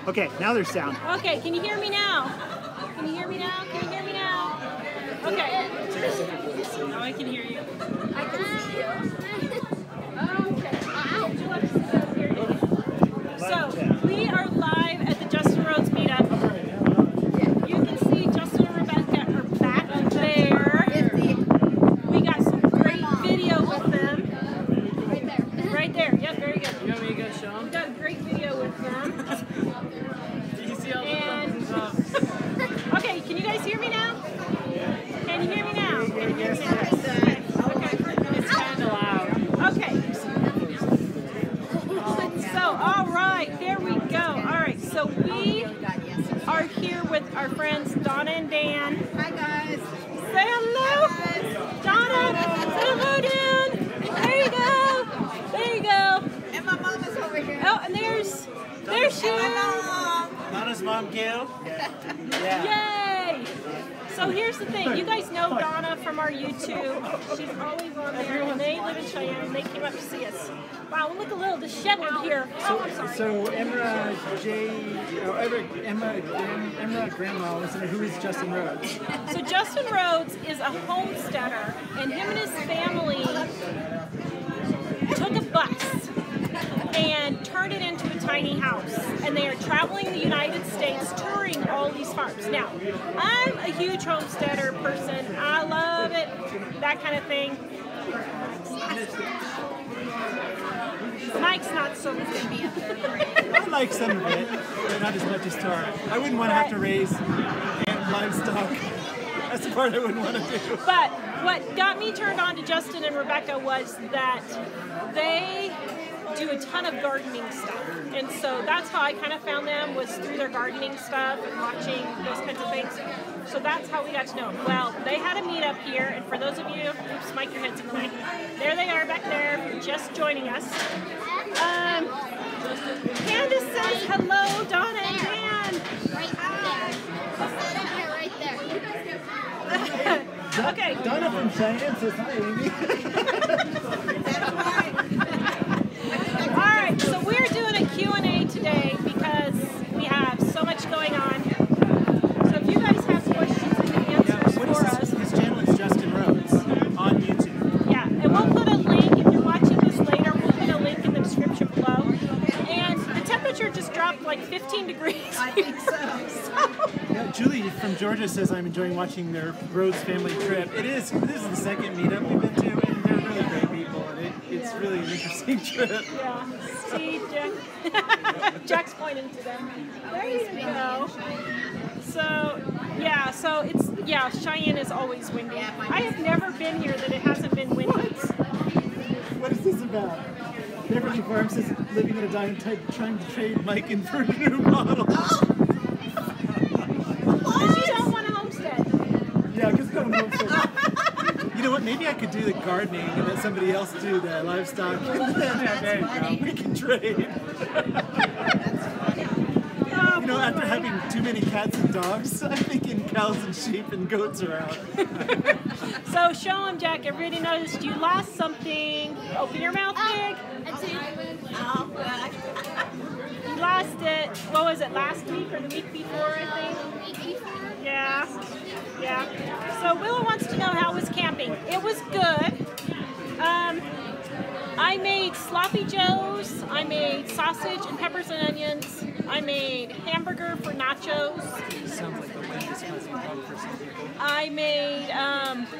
Okay, now there's sound. Okay, can you hear me now? Can you hear me now? Can you hear me now? Okay. Now I can hear you. I can see you. Okay. So, we are live at the Justin Rhodes meetup. You can see Justin and Rebecca are back there. We got some great video with them. Right there. Right there. Yep, very good. You want me to go show them? We got a great video with them. You see all the thumbs up. Okay, can you guys hear me now? Can you hear me now? Can you hear me now? Okay. It's kind of loud. Okay. So, all right, there we go. All right, so we are here with our friends Donna and Dan. Hi guys. Say hello. Donna, say hello, Dan. There you go. There you go. And my mom is over here. Oh, and there's she. Donna's mom, Gail. Yeah. Yay! So here's the thing. You guys know Donna from our YouTube. She's always on there, and they live in Cheyenne, and they came up to see us. Wow, we look a little disheveled here. Oh, I'm sorry. So Emra Grandma was who is Justin Rhodes? So Justin Rhodes is a homesteader, and him and his family took a bus and turned it into a tiny house. And they are traveling the United States, touring all these farms. Now, I'm a huge homesteader person. I love it, that kind of thing. Mike's not so good. I like some of it, but not as much as Tara. I wouldn't want to have to raise livestock. That's the part I wouldn't want to do. But what got me turned on to Justin and Rebecca was that they do a ton of gardening stuff. And so that's how I kind of found them, was through their gardening stuff and watching those kinds of things. So that's how we got to know them. Well, they had a meetup here, and for those of you, oops, Mike, your head's in the way. There they are back there, just joining us. Candace says hello, Donna and Dan. Right there. Okay. Donna from Cheyenne says hi, Amy. Alright, so we're doing a Q&A today because we have so much going on. So if you guys have questions and answers for us. His channel is Justin Rhodes on YouTube. Yeah, and we'll put a link, if you're watching this later, we'll put a link in the description below. And the temperature just dropped like 15 degrees. I think so. Yeah, Julie from Georgia says I'm enjoying watching their Rhodes family trip. This is the second meetup we've been to, and they're really great people, and it's really an interesting trip. Yeah, see, Jack's pointing to them. There you go. So, yeah, Cheyenne is always windy. I have never been here that it hasn't been windy. What is this about? Beverly Farms is living in a dying type, trying to trade Mike in for a new model. Because you don't want to homestead. Yeah, because I don't homestead. You know what? Maybe I could do the gardening and let somebody else do the livestock. There you go. We can trade. You know, after having too many cats and dogs, I'm thinking cows and sheep and goats are out. So show them, Jack. Everybody noticed you lost something. Open your mouth big. You lost it. What was it? Last week or the week before? I think. Yeah. Yeah. So Willow wants to know how was camping. It was good. I made sloppy joes. I made sausage and peppers and onions. I made hamburger for nachos. Sounds like the wind is causing trouble for some people. I made,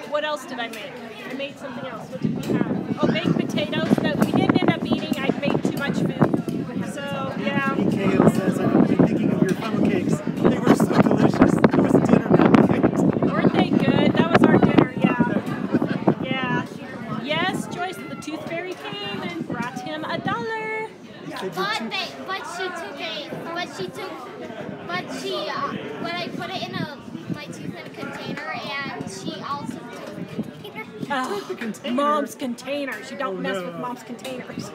what else did I make? I made something else. What did we have? Oh, baked potatoes that we didn't end up eating. I made too much food. So, yeah. Kale says, I've been thinking of your funnel cakes. They were so delicious. It was dinner that night. Weren't they good? That was our dinner, yeah. Yeah. Yes, Joyce, the tooth fairy came and brought him $1. When I put it in my tooth in a container, and she also took the container. Mom's containers. You don't mess with Mom's containers.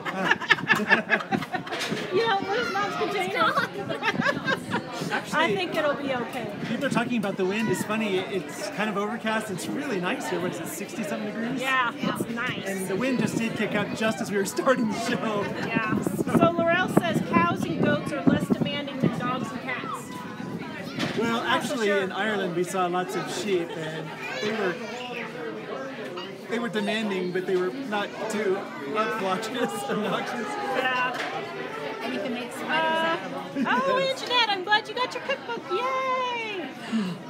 You don't lose Mom's containers. Actually, I think it'll be okay. People are talking about the wind. It's funny. It's kind of overcast. It's really nice here. What is it, 60-something degrees? Yeah, it's nice. And the wind just did kick up just as we were starting the show. Yeah. So Laurel says cows and goats are less demanding than dogs Well, actually, sure. in Ireland, we saw lots of sheep, and they were demanding, but they were not too obnoxious. Yeah. And you can make sweaters out of them. Oh, Anjanette, I'm glad you got your cookbook. Yay!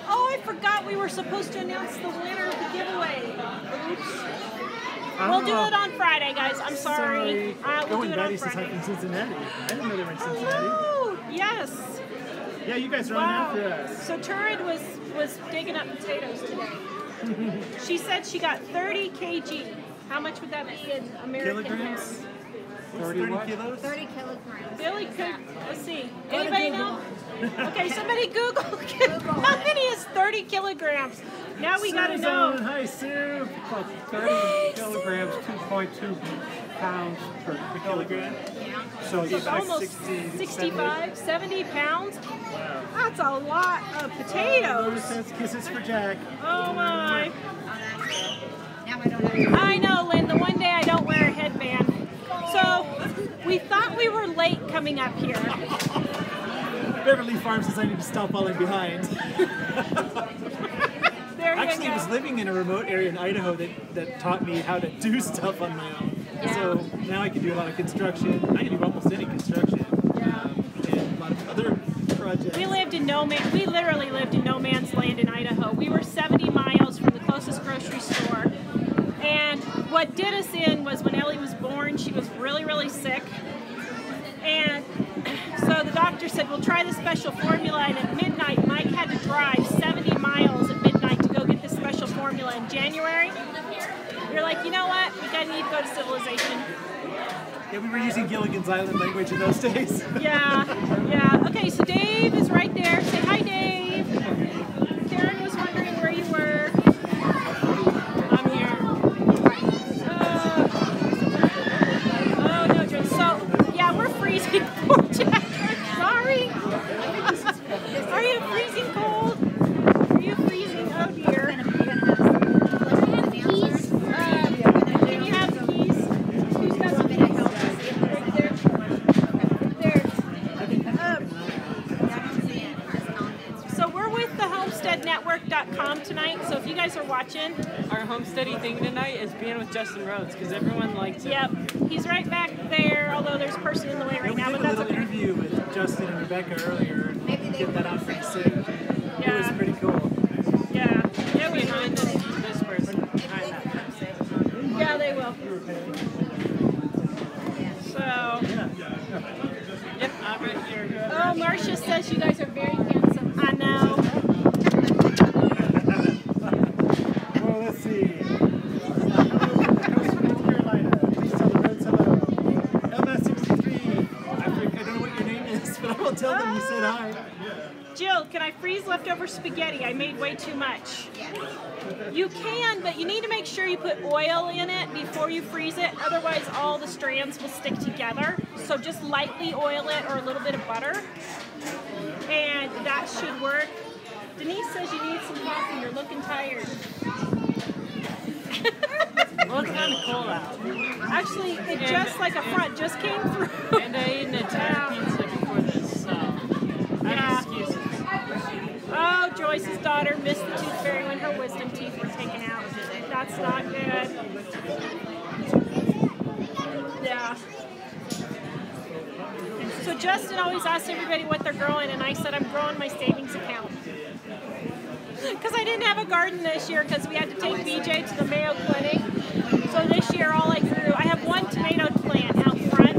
Oh, I forgot we were supposed to announce the winner of the giveaway. Oops. We'll do it on Friday, guys. I'm sorry. We'll Going do it on Betty says hi Friday. from Cincinnati. I didn't know they were in Cincinnati. Oh, yes. Yeah, you guys are on after us. So Turid was digging up potatoes today. She said she got 30 kg. How much would that be in American Kilograms? pounds? 30 kilos? 30 kilograms. Billy could, let's see. Anybody know? Okay, somebody Google. How many is 30 kilograms? Now we gotta know. Hi, Sue. Well, 30 kilograms, 2.2 pounds per kilogram. So So it's almost 65, 70 pounds. That's a lot of potatoes. Says kisses for Jack. Oh my. Now I don't have I know, Lynn, the one day I don't wear a headband. So we thought we were late coming up here. Beverly Farm says I need to stop falling behind. There Actually, you I was go. living in a remote area in Idaho that taught me how to do stuff on my own. Yeah. So now I can do a lot of construction. I can do almost any construction. And a lot of other projects. We literally lived in no man's land in Idaho. We were 70 miles from the closest grocery store. And what did us in was when Elly was born, she was really, really sick. And so the doctor said, we'll try this special formula. And at midnight, Mike had to drive 70 miles at midnight to go get this special formula in January. We were like, you know what? We gotta need to go to civilization. Yeah, we were using Gilligan's Island language in those days. Yeah. Okay, so Dave is right there. Say hi, Dave. Karen was wondering where you were. I'm here. Oh, no, Joe. So, yeah, we're freezing. Poor Jack. Sorry. Are you freezing cold? Are you freezing? Oh, dear. Can you have the keys? Who's got some keys? Right there. There. So we're with the homesteadnetwork.com tonight. So if you guys are watching, Our homesteading thing tonight is being with Justin Rhodes because everyone likes it. yep, he's right back there. Although there's a person in the way Yeah, right we now, did but a that's little okay. interview with Justin and Rebecca earlier. And Maybe they get that out pretty soon. It Yeah. was pretty cool. Yeah, we Behind this person. Behind that. Yeah, they will. So, Yep, I'm right here. oh, Marcia says you guys are very handsome. I know. Well, let's see. North Carolina. Please tell the Rhodes hello. MS63. I don't know what your name is, but I will tell them you said hi. Jill, can I freeze leftover spaghetti? I made way too much. You can, but you need to make sure you put oil in it before you freeze it. Otherwise, all the strands will stick together. So just lightly oil it or a little bit of butter. And that should work. Denise says you need some coffee. You're looking tired. Well, it's kind of cold out. Actually, it just like a front just came through. And I ate an Italian pizza before this, so I Yeah. have excuses. Oh, Joyce's daughter missed the tooth fairy when her wisdom teeth were taken out. That's not good. Yeah. So Justin always asks everybody what they're growing, and I said I'm growing my savings account. Because I didn't have a garden this year because we had to take BJ to the Mayo Clinic. So this year all I grew, I have one tomato plant out front.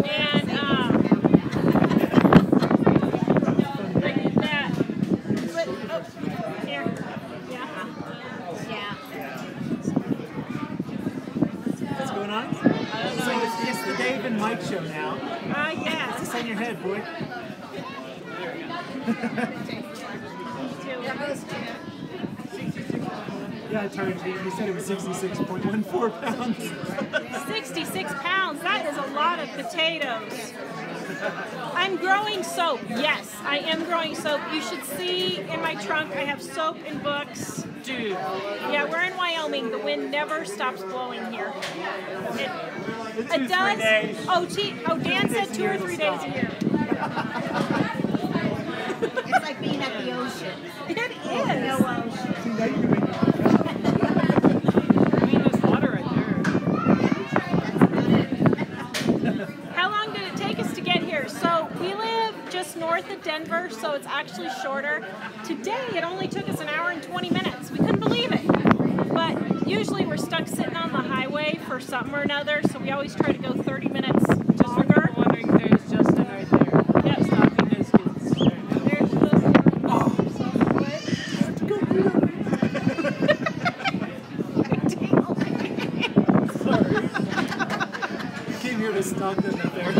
And like that. But, oh, here. Yeah. What's going on? So it's the Dave and Mike show now. Yes. It's on your head, boy. Yeah, I turned. He said it was 66.14 pounds. 66 pounds. That is a lot of potatoes. I'm growing soap. Yes, I am growing soap. You should see in my trunk I have soap and books. Dude, Yeah, we're in Wyoming. The wind never stops blowing here. It It's 2 3 does. days. Oh, Dan said 2 or 3 days a year. It's like being at the ocean. It is. No ocean. See, now you can make me I mean, there's water right there. How long did it take us to get here? So we live just north of Denver, so it's actually shorter. Today it only took us an hour and 20 minutes. We couldn't believe it. But usually we're stuck sitting on the highway for something or another, so we always try to go 30 minutes longer. I'm wondering, there's Justin right there. Yep. Stocking biscuits. There's the... came here to stalk them up there.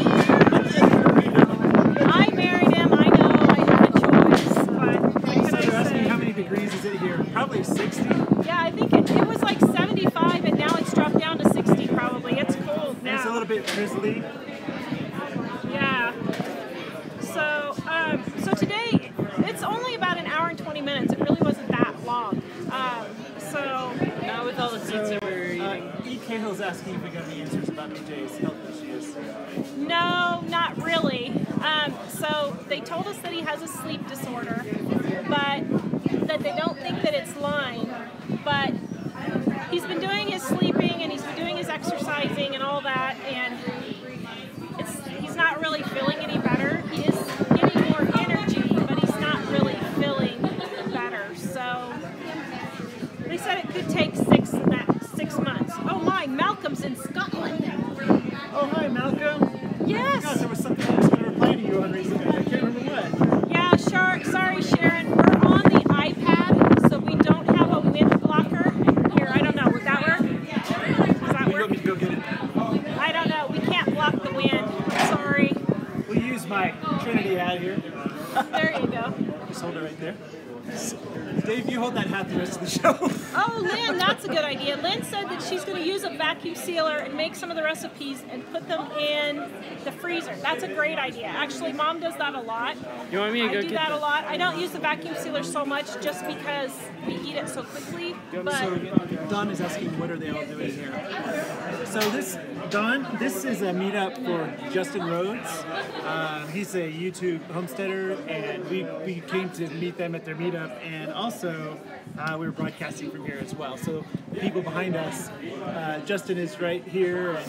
I married him, I know, I have a choice, but what So can you're I asking say? how many degrees is it here? Probably 60. Yeah, I think it was like 75 and now it's dropped down to 60 probably. It's cold now. It's a little bit drizzly. Yeah. So, so today it's only about an hour and 20 minutes. It really wasn't that long. So Not with all the pizza we're eating. E. Cahill's asking if we got any answers about BJ's health issues. no, not really. So they told us that he has a sleep disorder, but that they don't think that it's Lyme. But he's been doing his sleeping and he's been doing his exercising and all that, and he's not really feeling any better. He is getting more energy, but he's not really feeling better. So they said it could take 6 months. Oh my, Malcolm's in Scotland. Oh, hi, Malcolm. Yes. God, there was something I was going to reply to you on recently. I can't remember what. Yeah, sure. Sorry, Sharon. We're on the iPad, so we don't have a wind blocker. Here, I don't know. Would that work? Does that You work? want me to go get it? I don't know. We can't block the wind. Sorry. We'll use my Trinity hat here. There you go. Just hold it right there. Dave, you hold that hat the rest of the show. Oh, Lynn, that's a good idea. Lynn said that she's going to use a vacuum sealer and make some of the recipes and put them in the freezer. That's a great idea. Actually, Mom does that a lot. You want me to I go do get that a the... lot. I don't use the vacuum sealer so much just because we eat it so quickly. But So Don is asking, what are they all doing here? So this is a meetup for Justin Rhodes. He's a YouTube homesteader, and we came to meet them at their meetup, and also we were broadcasting from here as well. So the people behind us, Justin is right here,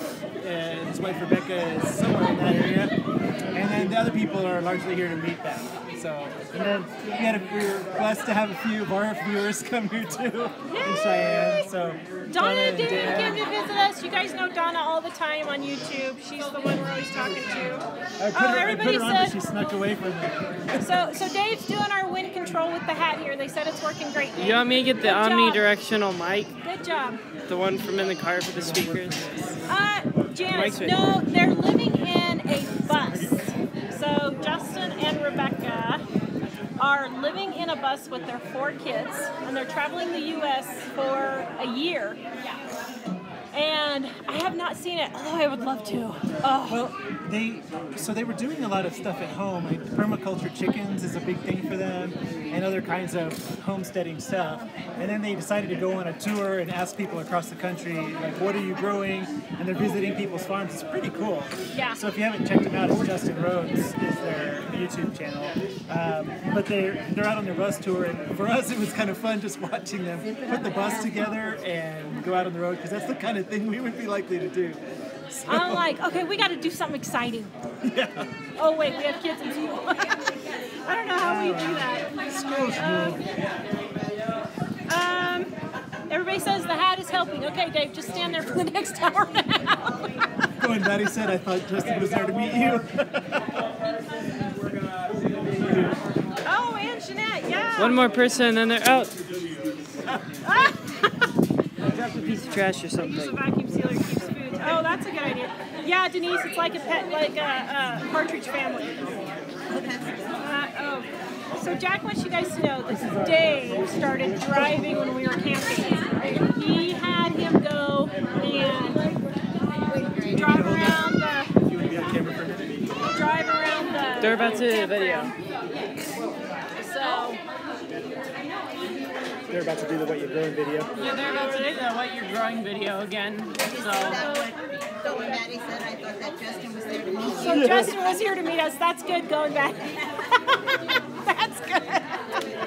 and his wife Rebecca is somewhere in that area, and then the other people are largely here to meet them. So, and then we were blessed to have a few of our viewers come here too in Cheyenne. So Donna and Dan Dan. came to visit us. You guys know Donna all the time on YouTube. She's the one we're always talking to. I put Everybody her on, but she said. snuck away from me. So Dave's doing our wind control with the hat here. They said it's working great. Dave. You want me to get the Good job. omnidirectional mic? Good job. The one from in the car for the speakers? Janice, Mike's no, they're living in a bus. So Justin and Rebecca are living in a bus with their 4 kids, and they're traveling the U.S. for a year. And I have not seen it, although I would love to. Oh. Well, they were doing a lot of stuff at home. Like permaculture chickens is a big thing for them, and other kinds of homesteading stuff. And then they decided to go on a tour and ask people across the country, like, what are you growing? And they're visiting people's farms. It's pretty cool. Yeah. So if you haven't checked them out, it's Justin Rhodes is their YouTube channel. But they're out on their bus tour, and for us it was kind of fun just watching them put the bus together and go out on the road, because that's the kind of thing we would be likely to do. So, I'm like, okay, we got to do something exciting. yeah. Oh, wait, we have kids in school. I don't know how we do that. Everybody says the hat is helping. Okay, Dave, just stand there for the next hour and a half. When Maddie said, I thought Justin was there to meet you. Oh, and Jeanette, yeah. One more person and then they're out. Drop a piece of trash or Use a something. vacuum sealer keeps foods. Oh, that's a good idea. Yeah, Denise, it's like a pet, like a partridge family. So Jack wants you guys to know that Dave started driving when we were camping. He had him go and drive around the. You want to be on camera for a minute? Drive around the. They're about to do the video. So. They're about to do the what you're growing video. Yeah, they're about to do the what you're growing video again. So So when Maddie said, I thought that Justin was there to meet you. So Justin was here to meet us. That's good going back. That's good.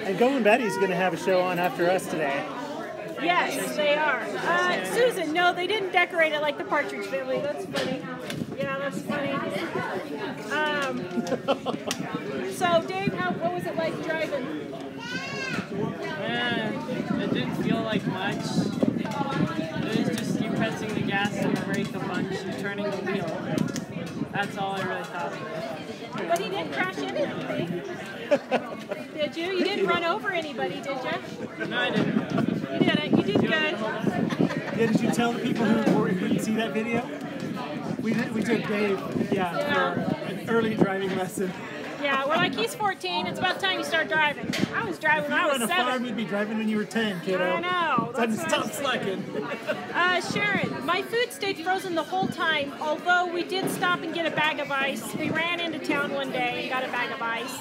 And Go and Betty's going to have a show on after us today. Yes, they are. Susan, no, they didn't decorate it like the Partridge Family. That's funny. Yeah, that's funny. So, Dave, what was it like driving? It didn't feel like much. It was just you pressing the gas and the brake a bunch and turning the wheel. That's all I really thought of it. But he didn't crash into anything. Did you? You didn't run over anybody, did you? No, I didn't. You didn't. You did good. Yeah, did you tell the people who didn't see that video? We took Dave, for an early driving lesson. Yeah, we're like, he's 14. It's about time you start driving. I was driving when I was 7. If you were on a farm, you'd be driving when you were 10, kiddo. I know. Time to stop slacking. Sharon, my food stayed frozen the whole time, although we did stop and get a bag of ice. We ran into town one day and got a bag of ice,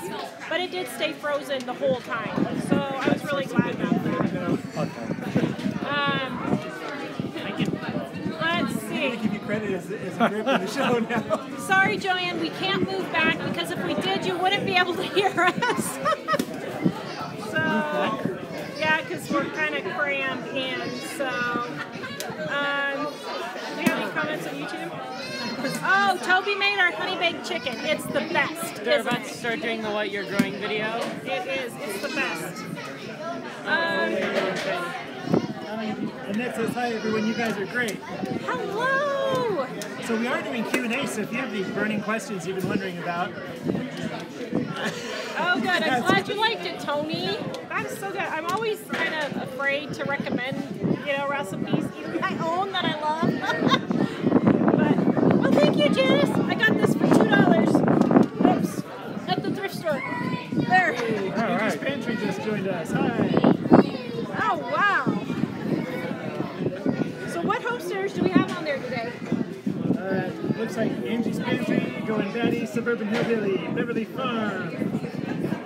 but it did stay frozen the whole time. So I was really glad about that. Let's see. I'm going to give you credit as a grip in the show now. Sorry, Joanne, we can't move back because if we did, you wouldn't be able to hear us. So, yeah, because we're kind of crammed in. So, do you have any comments on YouTube? Oh, Toby made our honey baked chicken. It's the best. They're about to start doing the what you're growing video. It is. It's the best. Annette says, hi everyone, you guys are great. Hello! So we are doing Q&A, so if you have any burning questions you've been wondering about. Oh good, I'm glad you liked it, Tony. That is so good. I'm always kind of afraid to recommend, recipes, even my own that I love. But, well thank you, Janice. I got this for $2. Oops, at the thrift store. There. All right. Pantry just joined us. Hi. Oh wow. What homesteaders do we have on there today? Looks like Angie's Pantry, Go and Betty, Suburban Hillbilly, Beverly Farm.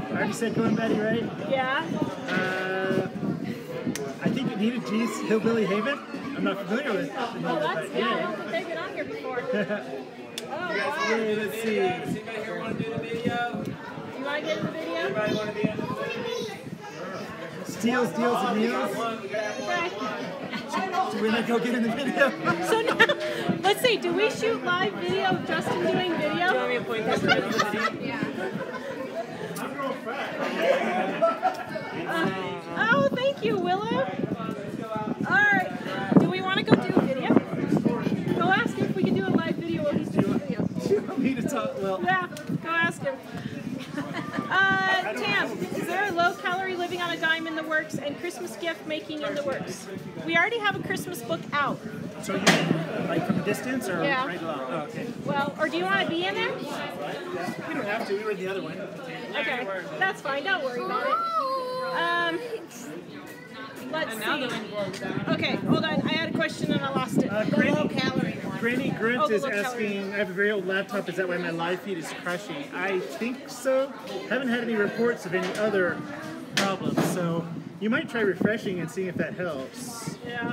I already said Go and Betty, right? Yeah. I think it needed G's Hillbilly Haven. I'm not familiar with it. Oh, that's, I don't think they've been on here before. Oh, wow. Hey, let's see. Anybody here want to do the video? You want to get in the video? Anybody want to be in the video? Steals, Deals, and Meals. Okay. Do we not go get in the video? So now, let's see, do we shoot live video of Justin doing video? Do you want me to point this way? Oh, thank you, Willow. Alright, do we want to go do a video? Go ask him if we can do a live video while he's doing a video. Do you want me to talk? Well, Yeah, go ask him. Tam, is there a low-calorie living on a dime in the works and Christmas gift making in the works? We already have a Christmas book out. so you like from a distance or Yeah. right along? Oh, okay. Well, or do you want to be in there? We don't have to. We were in the other one. Okay, that's fine. Don't worry about it. Let's see. Okay, hold on. I had a question and I lost it. Granny Grunt Oh, the is low calorie asking, I have a very old laptop, is that why my live feed is crashing? I think so. Haven't had any reports of any other problems, so you might try refreshing and seeing if that helps. Yeah.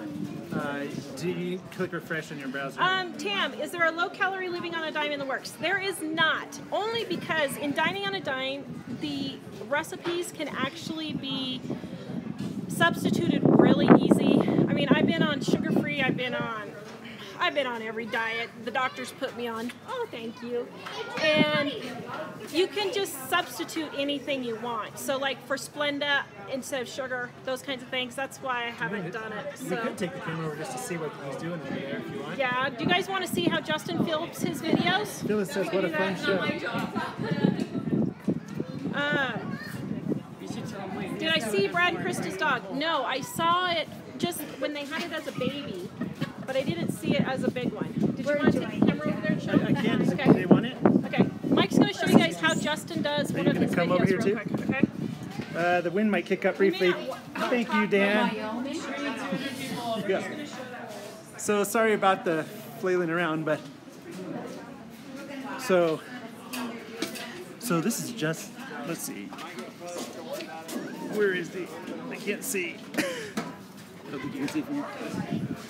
Do you click refresh on your browser? Tam, is there a low-calorie living on a dime in the works? There is not. Only because in Dining on a Dime, the recipes can actually be substituted really easy. I mean, I've been on sugar-free, I've been on every diet the doctors put me on. Oh, thank you. And you can just substitute anything you want. So like for Splenda, instead of sugar, those kinds of things, that's why I haven't done it. We So could take the camera over just to see what he's doing over there if you want. yeah, do you guys want to see how Justin films his videos? Phyllis says, what a fun show. Did I see Brad and Krista's dog? No, I saw it just when they had it as a baby, but I didn't see it as a big one. Did you want to take the camera over there and show I it? can. Okay. Do they want it? Okay. Mike's going to show you guys how Justin does one you of gonna his come videos over here real too? quick. Okay. The wind might kick up briefly. Thank you, Dan. Yeah. So sorry about the flailing around, but so this is just, let's see. Where is the? I can't see. I don't think you can see from here.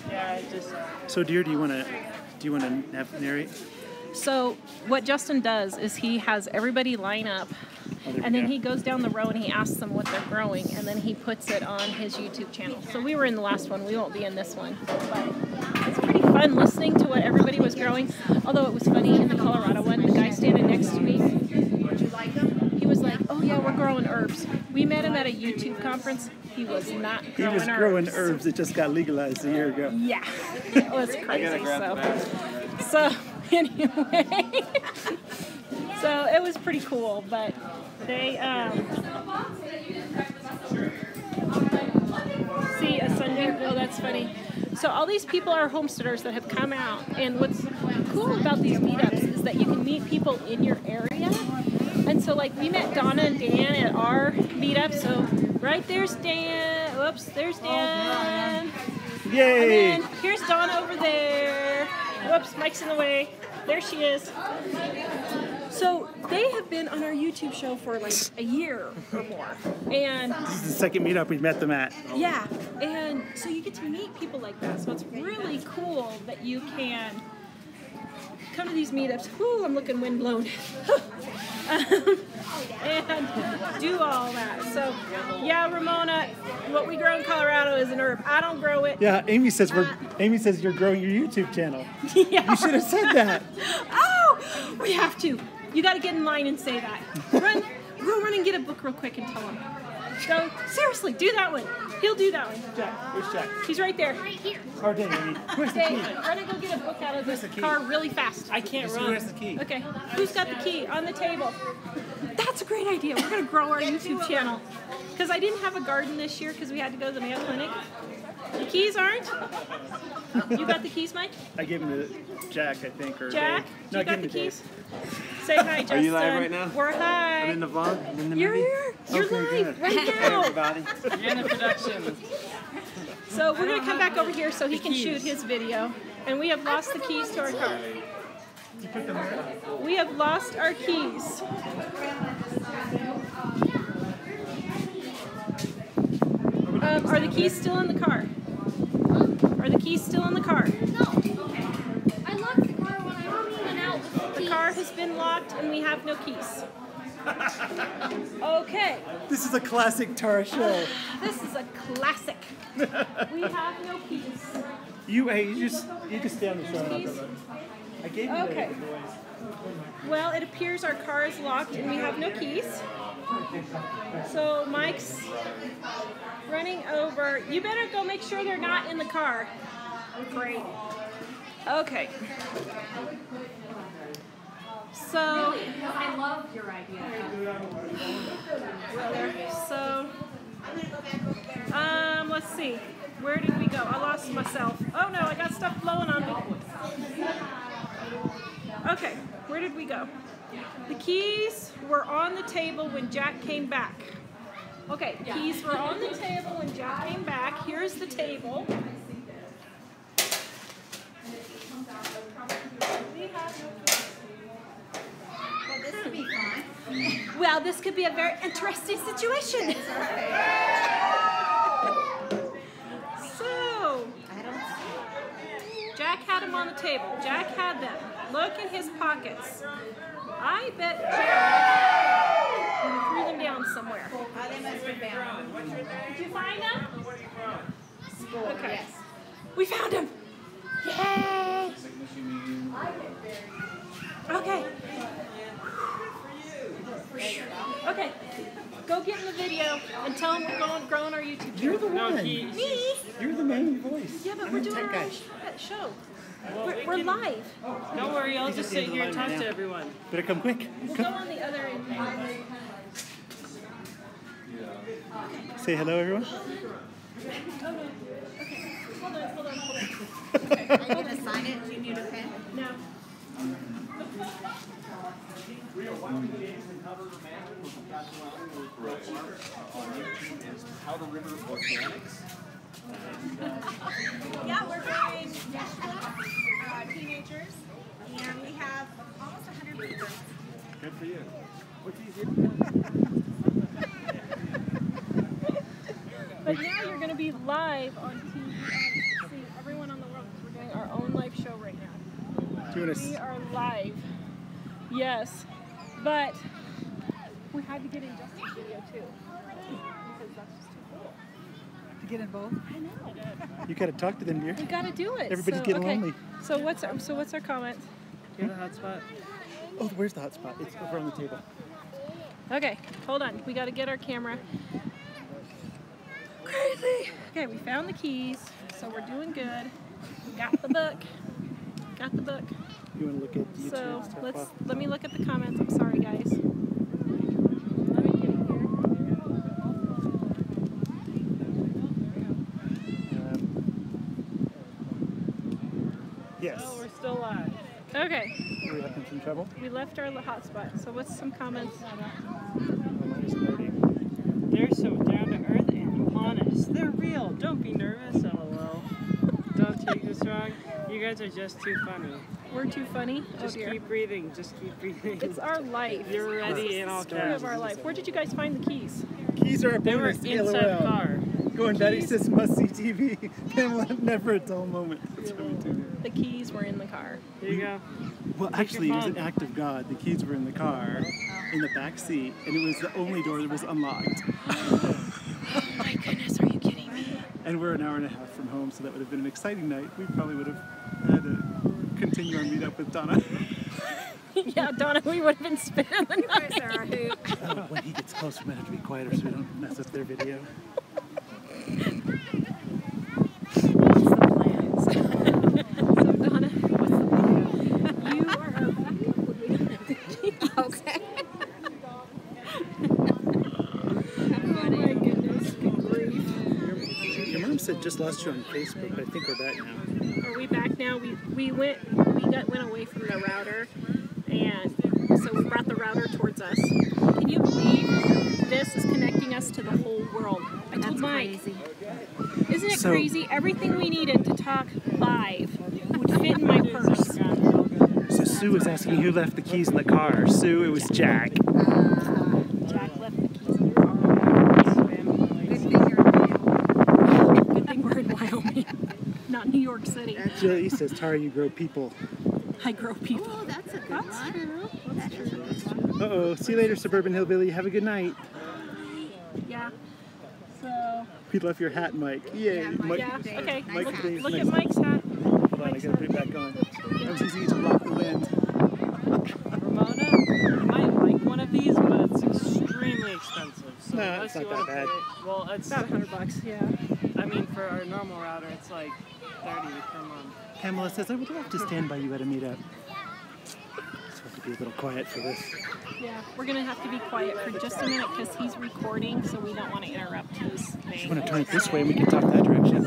Yeah, I just. So, dear, do you want to have narrate? So what Justin does is he has everybody line up and then he goes down the row and he asks them what they're growing, and then he puts it on his YouTube channel. So we were in the last one. We won't be in this one. But it's pretty fun listening to what everybody was growing. Although it was funny in the Colorado one, the guy standing next to me, he was like, "Oh yeah, we're growing herbs." We met him at a YouTube conference. He was not growing herbs. He was growing herbs. It just got legalized a year ago. Yeah, it was crazy. So anyway, so it was pretty cool. But they see a sunbeam. Oh, that's funny. So all these people are homesteaders that have come out, and what's cool about these meetups is that you can meet people in your area. And so, like, we met Donna and Dan at our meetup. So right there's Dan. Whoops, there's Dan. Yay! And then here's Donna over there. Whoops, Mike's in the way. There she is. So they have been on our YouTube show for like a year or more. And this is the second meetup we've met them at. yeah, and so you get to meet people like that. So it's really cool that you can come to these meetups. Whoo, I'm looking windblown. And do all that. So yeah, Ramona, what we grow in Colorado is an herb. I don't grow it. Yeah, Amy says you're growing your YouTube channel. Yeah. You should have said that. Oh, we have to. You got to get in line and say that. Go run and get a book real quick and tell him. Go, seriously, do that one. He'll do that one. Jack, where's Jack? He's right there. Right here. Oh, dang, Amy. Where's the Hey, key? run and go get a book out of this car really fast. I can't run. Where's the key? Okay, who's got the key? On the table. That's a great idea. We're going to grow our YouTube channel. Because I didn't have a garden this year because we had to go to the Mayo Clinic. The keys aren't? You got the keys, Mike? I gave them to Jack, I think, or Jack, Dave. you No, I got gave the them to Dave. keys? Say hi, Justin. Are you live right now? We're hi. I'm in the vlog. I'm in the You're movie. here. You're Okay, live good. right Hey, now. everybody. You're in the production. So we're going to come back over here so he can keys. shoot his video. And we have lost the keys to our car. We have lost our keys. Are the keys still in the car? Are the keys still in the car? No. I locked the car when I went out with the The keys. car has been locked and we have no keys. Okay, This is a classic Tara show. this is a classic. We have no keys. You just stay on the show. Keys? I gave you Okay. the boys. Well, it appears our car is locked and we have no keys. So Mike's running over. You better go make sure they're not in the car. Great. Okay. So I love your idea. So let's see. Where did we go? I lost myself. Oh no, I got stuff blowing on me. Okay, where did we go? The keys were on the table when Jack came back. Okay, keys were on the table when Jack came back. Here's the table. Well, this would be fun. Well, this could be a very interesting situation. So, Jack had them on the table. Jack had them. Look in his pockets. I bet Jack threw them down somewhere. Oh, they must have found. Did you find them? Okay. We found him. Yay! Okay. Okay. Go get in the video and tell them we're growing our YouTube You're channel. the No one. keys. Me? You're the main voice. Yeah, but I'm we're the doing tech our guy. own show. Well, we We're can- live. Don't worry, I'll just sit here and talk now. to everyone. Better come quick. We'll go Come. on the other end. Say hello, everyone. Oh, no. Okay. Hold on. Are you going to sign it? Do you need a pen? No. Powder River Organics. Yeah, we're growing teenagers, and we have almost 100 acres. Good for you. What's easier? But now you're going to be live on TV. See everyone on the world. We're doing our own live show right now. Doing We are live. Yes. But we had to get in Justin's video too. Because that's just too cool. To get in both? I know. You gotta talk to them, dear. You gotta do it. Everybody's so, getting okay. lonely. So what's our comment? Do you have a hotspot? Oh, where's the hot spot? It's over on the table. Okay, hold on. We gotta get our camera. Crazy. Okay, we found the keys, so we're doing good. We got the book. Got the book. You want to look at YouTube So stuff? let me look at the comments. I'm sorry, guys. Let me get in here. Yes. Oh, we're still live. Okay. Are we having some trouble? We left our hotspot. So what's some comments? They're so down to earth and honest. They're real. Don't be nervous. LOL. Don't take this wrong. You guys are just too funny. We're too funny. Just keep breathing. Just keep breathing. It's our life. You're ready in all Story caps. of our life. Where did you guys find the keys? Keys are a They were bonus. inside the car. Going Betty says must see TV. Pamela, never a dull moment. That's what we do. The keys were in the car. Here you go. Well, actually, it was an act of God. The keys were in the car, in the back seat, and it was the only door that was unlocked. Oh my goodness, are you kidding me? And we're an hour and a half from home, so that would have been an exciting night. We probably would have had to continue our meetup with Donna. Yeah, Donna, we would have been spinning the night. When he gets close, we might have to be quieter so we don't mess up their video. What's the plans? So, Donna, what's the plan? You are our backup. Okay. Oh my goodness, good grief. Your mom said just lost you on Facebook, but I think we're back now. Are we back now? We went away from the router, and so we brought the router towards us. Can you believe this is connecting us to the whole world? I told Mike. Isn't it crazy? Everything we needed to talk live would fit in my purse. So Sue was asking who left the keys in the car. Sue, it was Jack. Jack left the keys in the car. Good thing we're in Wyoming, not New York City. Jill says, Tara, you grow people. I grow people. Oh, that's a good That's one. true. That is a good one. Uh-oh. See you later, Suburban Hillbilly. Have a good night. Yeah. So. We love your hat, Mike. Yay. Mike. Yeah. Okay. Mike today is Look nice. at Mike's hat. Hold on, I gotta put it back on. I was using it to block the wind. Ramona, you might like one of these, but it's extremely expensive. So No, unless it's not you that want bad. Well, it's About $100. Yeah. I mean, for our normal router, it's like 30 per month. Pamela says, I would love to stand by you at a meetup. So have to be a little quiet for this. Yeah. We're gonna have to be quiet for just a minute because he's recording, so we don't want to interrupt his thing. You want to turn it this way and we can talk that direction.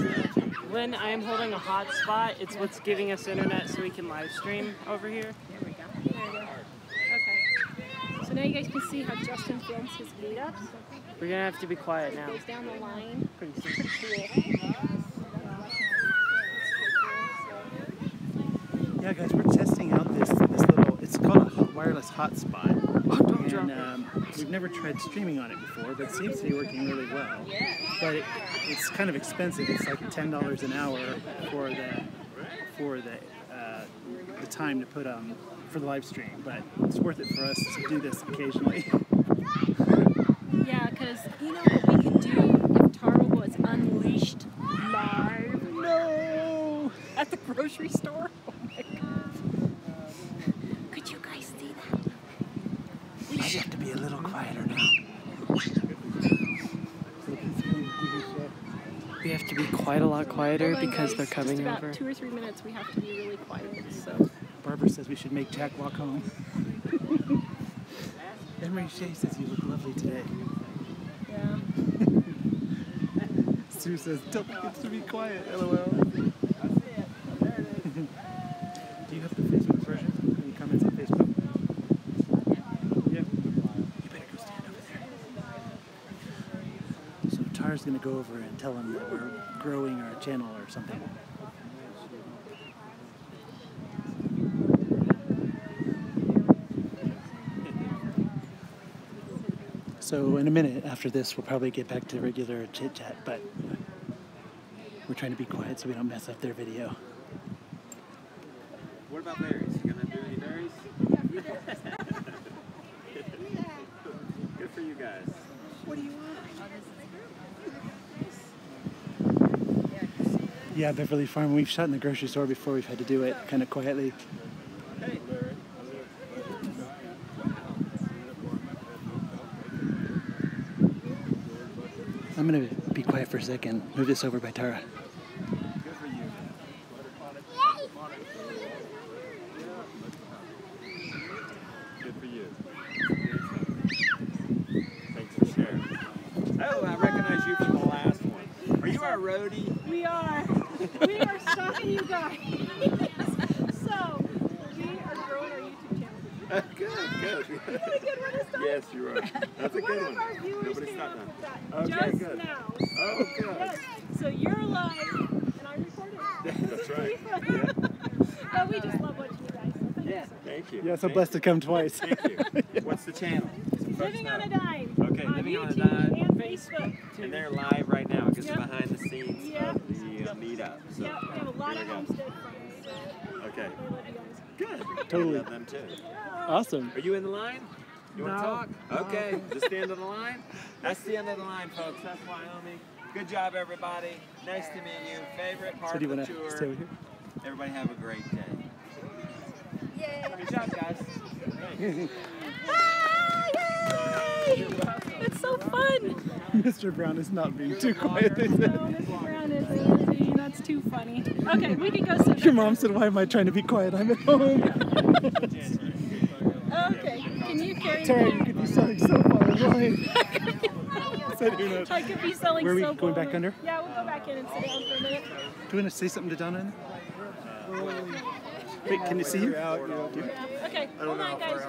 When I am holding a hotspot, it's what's giving us internet so we can live stream over here. There we go. Okay. So now you guys can see how Justin films his meetups. We're gonna have to be quiet now. Goes down the line. Pretty soon. Cool. Yeah, guys, we're testing out this little, it's called a wireless hotspot. And we've never tried streaming on it before, but it seems to be working really well. But it's kind of expensive. It's like $10 an hour for the time to put for the live stream. But it's worth it for us to do this occasionally. Yeah, because you know what we could do if Tara was unleashed live? No! At the grocery store? Oh my god. Could you guys see that? We have to be a little quieter now. We have to be quite a lot quieter Hold on, because guys. they're coming Just about over. 2 or 3 minutes we have to be really quiet. So Barbara says we should make Jack walk home. Emery Shea says you look lovely today. yeah. Sue says, tell the kids to be quiet, LOL. Do you have the Facebook version? Any comments on Facebook? Yeah. You better go stand over there. So Tara's going to go over and tell them that we're growing our channel or something. So in a minute after this, we'll probably get back to regular chit-chat, but we're trying to be quiet so we don't mess up their video. What about berries? You gonna do any berries? Good for guys? What do you want? Yeah, Beverly Farm. We've shot in the grocery store before. We've had to do it kind of quietly. Hey. I'm going to be quiet for a second. Move this over by Tara. Good for you. Good for you. Thanks for sharing. Oh, I recognize you from the last one. Are you our roadie? We are. We are stalking you guys. So, we are growing our YouTube channel. Good. Is that a good one to start? Yes, you are. That's a good One one. of our viewers Nobody came stopped up that. with that Okay, just good. now. Oh, good. Yes. So you're live, and I'm recording. That's right. But we just love watching you guys. So thank you so much. Thank you. Yeah, so Thank blessed to come twice. Thank you. What's the channel? Living on a Dime. Okay, on Living on a YouTube Dime. and Facebook. And they're live right now because Yep. they're behind the scenes Yep. of the meetup. So Yep, we have a lot here of we go. homestead friends. So Okay. I love you guys. Good. Totally. I love them too. Awesome. Are you in the line? You want to No. talk? Okay. Just the end of the line? That's the end of the line, folks. That's Wyoming. Good job, everybody. Nice to meet you. Favorite part So do you of the want to tour. stay over here? Everybody have a great day. Yay. Good job, guys. Thanks. Yay! It's so fun. Mr. Brown is not being too quiet. They No, said. Mr. Brown is easy. That's too funny. Okay, we can go sit Your down. mom said, "Why am I trying to be quiet? I'm at home." Okay, can you carry Tara, me? you could be selling soap online. Said who knows. I could be selling Where are we soap going back online. under? Yeah, we'll go back in and sit down for a minute. Do you want to say something to Donna? Wait, can you see you? Okay, hold on, guys.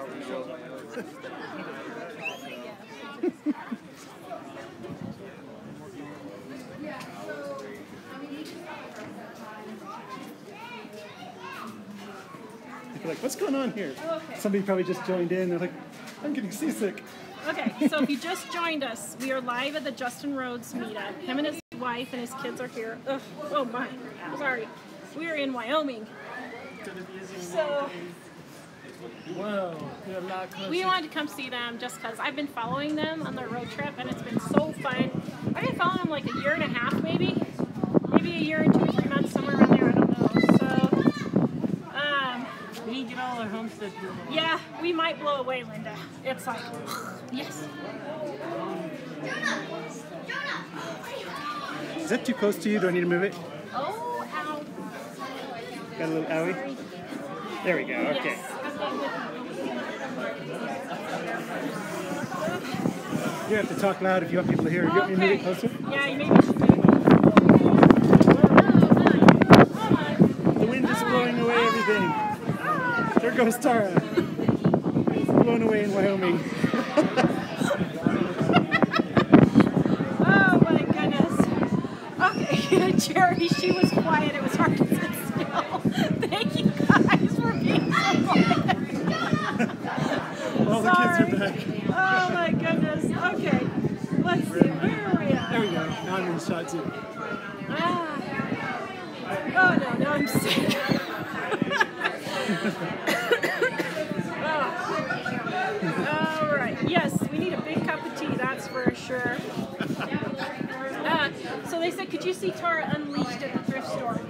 You're like, what's going on here? Okay. Somebody probably just joined in. They're like, I'm getting seasick. Okay, so if you just joined us, we are live at the Justin Rhodes meetup. Him and his wife and his kids are here. Ugh, oh my, sorry. We are in Wyoming. So Whoa. we wanted to come see them just because I've been following them on their road trip and it's been so fun. I've been following them like a year and a half maybe. Maybe a year and 2 or 3 months, somewhere around there, I don't know. So, We need to get all our homestead people. yeah, we might blow away, Linda. It's like, yes. Is that too close to you? Do I need to move it? Oh, ow. Got a little owie? There we go. Okay. Yes. You have to talk loud if you want people to hear. You want me to move it closer? Yeah, you maybe should. The wind is blowing away everything. There goes Tara. It's blown away in Wyoming. Oh my goodness. Okay, Jerry, she was quiet. It was hard to sit still. Thank you guys for being so quiet. All the kids are back. Oh my goodness. Okay, let's see. Where are we at? There we go. Now I'm in the shot too. Oh no, now I'm sick. All right. Yes, we need a big cup of tea. That's for sure. So they said, could you see Tara unleashed at the thrift store?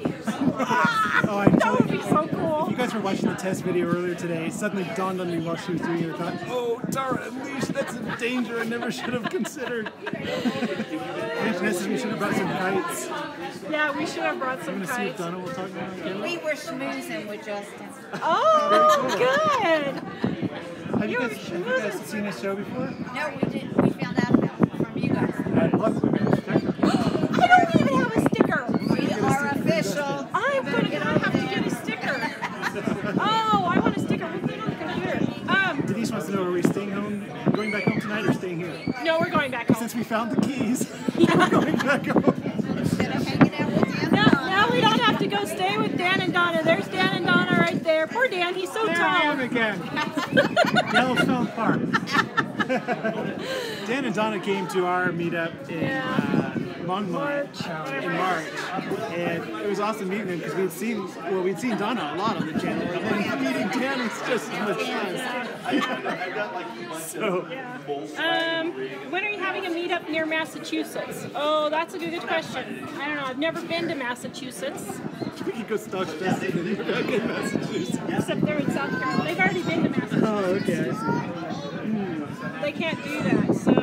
Oh, That would be so cool. If you guys were watching the test video earlier today, it suddenly dawned on me while she was doing it. I thought, oh, Tara Unleashed, that's a danger I never should have considered. We should have brought some kites. Yeah, we should have brought I'm some going to see if kites. Donna will talk about it again. We were schmoozing with Justin. Oh, good. Have you guys seen this show before? No, we didn't. We found out about it from you guys. Look, we got a sticker. I don't even have a sticker. We are official. I'm gonna have to get a sticker. Oh, I want a sticker. We'll put it on the computer. Denise wants to know, are we staying home, going back home tonight or staying here? No, we're going back home. Since we found the keys, we're going back home. Instead of hanging out with Dan. Now we don't have to go stay with Dan and Donna. There's Dan and Donna right there. Poor Dan, he's so There I am tall. again. Yellowstone Park. Dan and Donna came to our meetup in Longmont in March, and it was awesome meeting him because we'd seen Donna a lot on the channel, and meeting Dan was just as much fun. So, when are you having a meetup near Massachusetts? Oh, that's a good question. I don't know. I've never been to Massachusetts. we could go stalk Justin and you're back in Massachusetts. Except they're in South Carolina. They've already been to Massachusetts. Oh, okay, I see. They can't do that, so.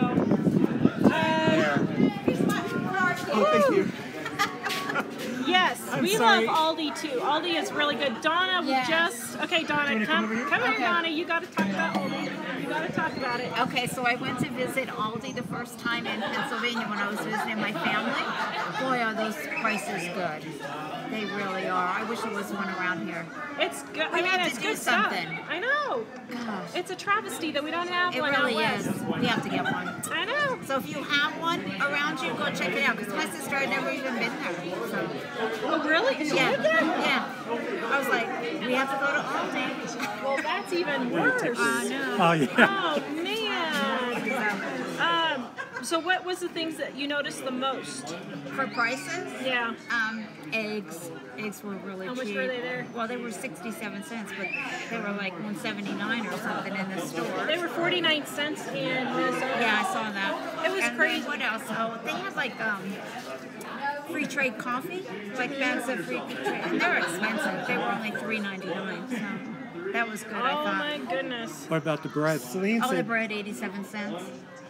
Oh, thank you. Yes, we sorry. love Aldi too. Aldi is really good. Donna, okay, Donna, come here, Donna. You got to talk about Aldi. You got to talk about it. Okay, so I went to visit Aldi the first time in Pennsylvania when I was visiting my family. Boy, are those prices good. They really are. I wish there was one around here. It's good. We have to it's do good something. Stuff. I know. Gosh. It's a travesty that we don't have It one really out is. west. We have to get one. I know. So if you have one around you, go check it out. Because my sister had never even been there. So. Oh, really? Did you live there? Yeah. I was like, we have to go to Aldi. Well, that's even worse. No. Oh, yeah. Oh, man. So what was the things that you noticed the most? For prices? Yeah. Eggs. Eggs were really cheap. How much were they there? Well, they were 67 cents, but they were like $1.79 or something in the store. They were 49 cents in Minnesota. Yeah, I saw that. It was and crazy. Then what else? Oh, they had like free trade coffee, like bags of free trade. And they were expensive. They were only $3.99. So that was good, I Oh thought. my goodness. What about the bread? Celine Oh, the said bread, 87 cents.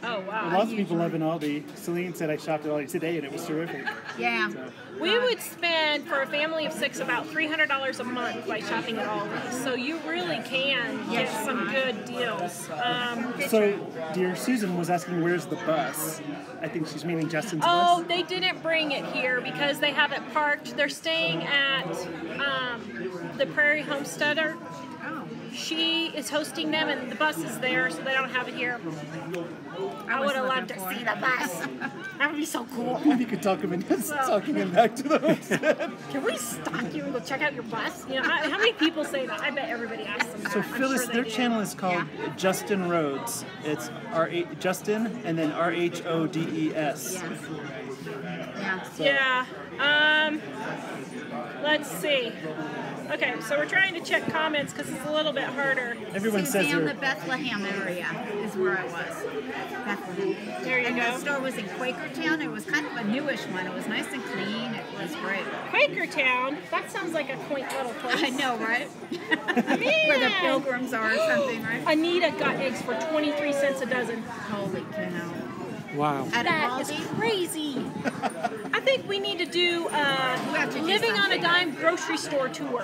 Oh, wow. lots of people love in Aldi. Celine said I shopped at Aldi today and it was terrific. Yeah. So. We would spend, for a family of 6, about $300 a month by shopping at Aldi. So you really can get some good deals. So, dear Susan was asking, where's the bus? I think she's meaning Justin's Oh, bus. they didn't bring it here because they have it parked. They're staying at the Prairie Homesteader. She is hosting them, and the bus is there, so they don't have it here. I would have loved to see the bus. That would be so cool. You could talk him back to the homestead. Can we stop you and go check out your bus? You know, how many people say that? I bet everybody asks them that. So I'm Phyllis, sure they their do. channel is called Justin Rhodes. It's Justin and then RHODES. Yeah. Yeah. Let's see. Okay, so we're trying to check comments because it's a little bit harder. Everyone says Suzanne, the they're... Bethlehem area is where I was. Bethlehem. There you and go. the store was in Quakertown. It was kind of a newish one. It was nice and clean. It was great. Quakertown? That sounds like a quaint little place. I know, right? Where the pilgrims are or something, right? Anita got eggs for 23 cents a dozen. Holy cow. Wow. That is crazy. I think we need to do living on a dime grocery store tour.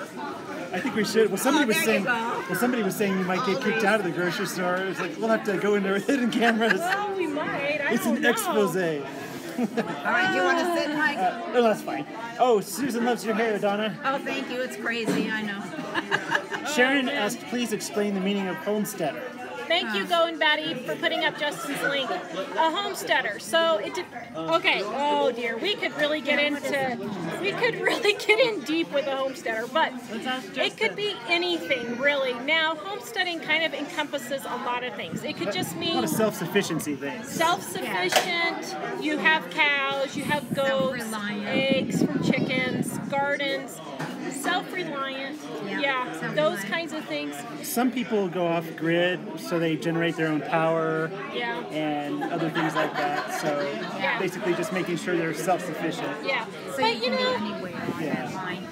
I think we should. Well, somebody was there saying. you go. Well, somebody was saying you might get kicked out of the grocery store. It's like we'll have to go into hidden cameras. Well, we might. I It's don't an know. expose. All right, do you want to sit, Mike? No, that's fine. Oh, Susan loves your hair, Donna. Oh, thank you. It's crazy. I know. Sharon asked, please explain the meaning of homesteader. Thank you, Go and Batty, for putting up Justin's link. A homesteader. So it did. Okay. Oh dear, we could really get in deep with a homesteader, but it could be anything really. Now, homesteading kind of encompasses a lot of things. It could just A lot mean of self-sufficiency things. self-sufficient. You have cows, you have goats, Self-reliant. eggs from chickens, gardens. Self-reliant. Yeah, those self-reliant. kinds of things. Some people go off grid, so they generate their own power Yeah. and other things like that. So basically just making sure they're self-sufficient. Yeah. So But you you can be know, anywhere on that line.